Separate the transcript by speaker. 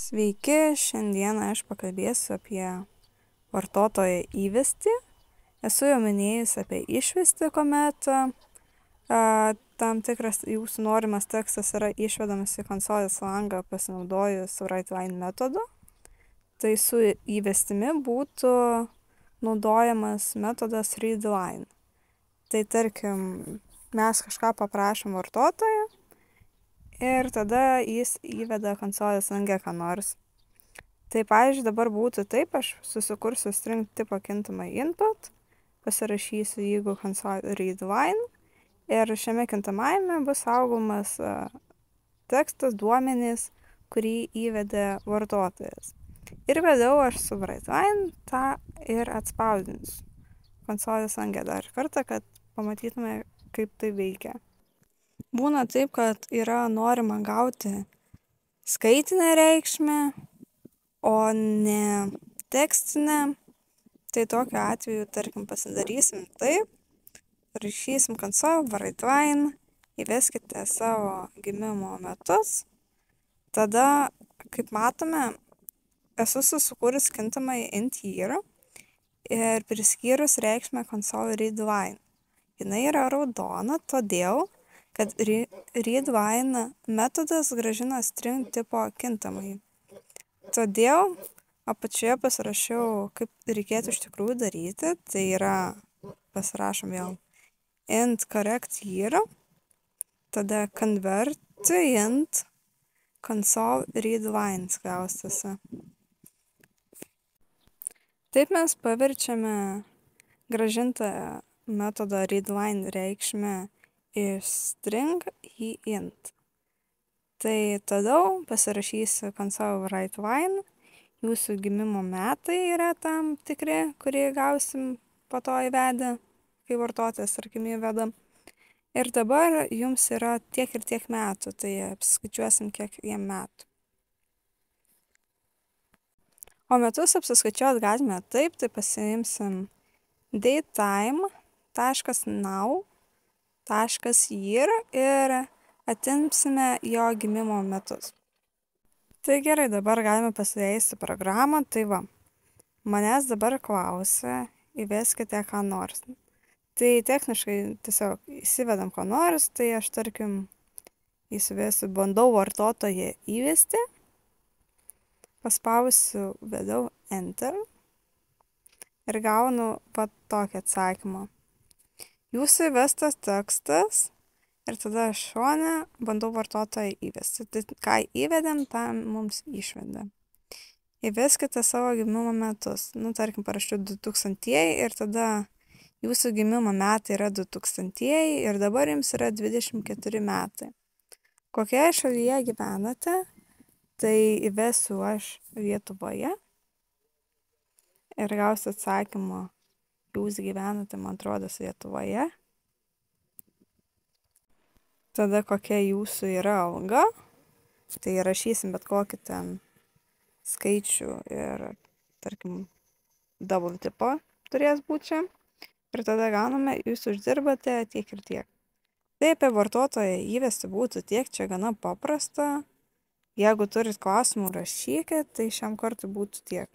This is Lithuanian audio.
Speaker 1: Sveiki, šiandieną aš pakalbėsiu apie vartotojo įvestį. Esu jau minėjus apie išvestį, kuomet tam tikras jūsų norimas tekstas yra išvedamas į konsolės langą pasinaudojus WriteLine metodu. Tai su įvestimi būtų naudojamas metodas readLine. Tai tarkim, mes kažką paprašom vartotojo ir tada jis įveda konsolės lange ką nors. Tai pavyzdžiui, dabar būtų taip, aš susikursiu string tipo kintamą input, pasirašysiu jeigu console readLine ir šiame kintamajame bus saugomas tekstas, duomenys, kurį įvedė vartotojas. Ir vėliau aš su WriteLine tą ir atspausdinsiu konsolės lange dar kartą, kad pamatytume, kaip tai veikia. Būna taip, kad yra norima gauti skaitinę reikšmę, o ne tekstinę. Tai tokiu atveju, tarkim, pasidarysim taip, rašysim console WriteLine, įveskite savo gimimo metus. Tada, kaip matome, esu susikūrus kintamąjį int year ir priskyrus reikšmę console readLine. Jinai yra raudona, todėl kad readLine metodas grąžina string tipo kintamąjį. Todėl apačioje pasirašiau, kaip reikėtų iš tikrųjų daryti. Tai yra, pasirašom vėl int correct year, tada convert int console readLine skliaustuose. Taip mes paverčiame grąžintą metodo readLine reikšmę iš string į int. Tai toliau pasirašysiu console WriteLine, jūsų gimimo metai yra tam tikri, kurį gausim po to įvedę, kai vartotojas, tarkim, įveda. Ir dabar jums yra tiek ir tiek metų, tai apsiskaičiuosim, kiek jiem metų. O metus apsiskaičiuot galime taip, tai pasiimsim datetime.now.year ir atimsime jo gimimo metus. Tai gerai, dabar galime pasileisti programą. Tai va, manęs dabar klausia, įveskite ką nors. Tai techniškai tiesiog įsivedam ko nors, tai aš tarkim įsivesiu bandau vartotoją įvesti, paspausiu vėliau enter ir gaunu pat tokį atsakymą. Jūsų įvestas tekstas ir tada šone bandau vartotoją įvesti. Tai ką įvedėm, tą mums išvedė. Įveskite savo gimimo metus. Tarkim, parašiau 2000 ir tada jūsų gimimo metai yra 2000 ir dabar jums yra 24 metai. Kokioje šalyje gyvenate? Tai įvesiu aš Lietuvoje ir gausiu atsakymą, jūs gyvenate, man atrodo, Lietuvoje. Tada kokia jūsų yra alga, tai rašysim bet kokį ten skaičių ir, tarkim, double tipo turės būti čia. Ir tada gauname, jūs uždirbate tiek ir tiek. Tai apie vartotoją įvesti būtų tiek, čia gana paprasta. Jeigu turit klausimų, rašykit, tai šiam kartui būtų tiek.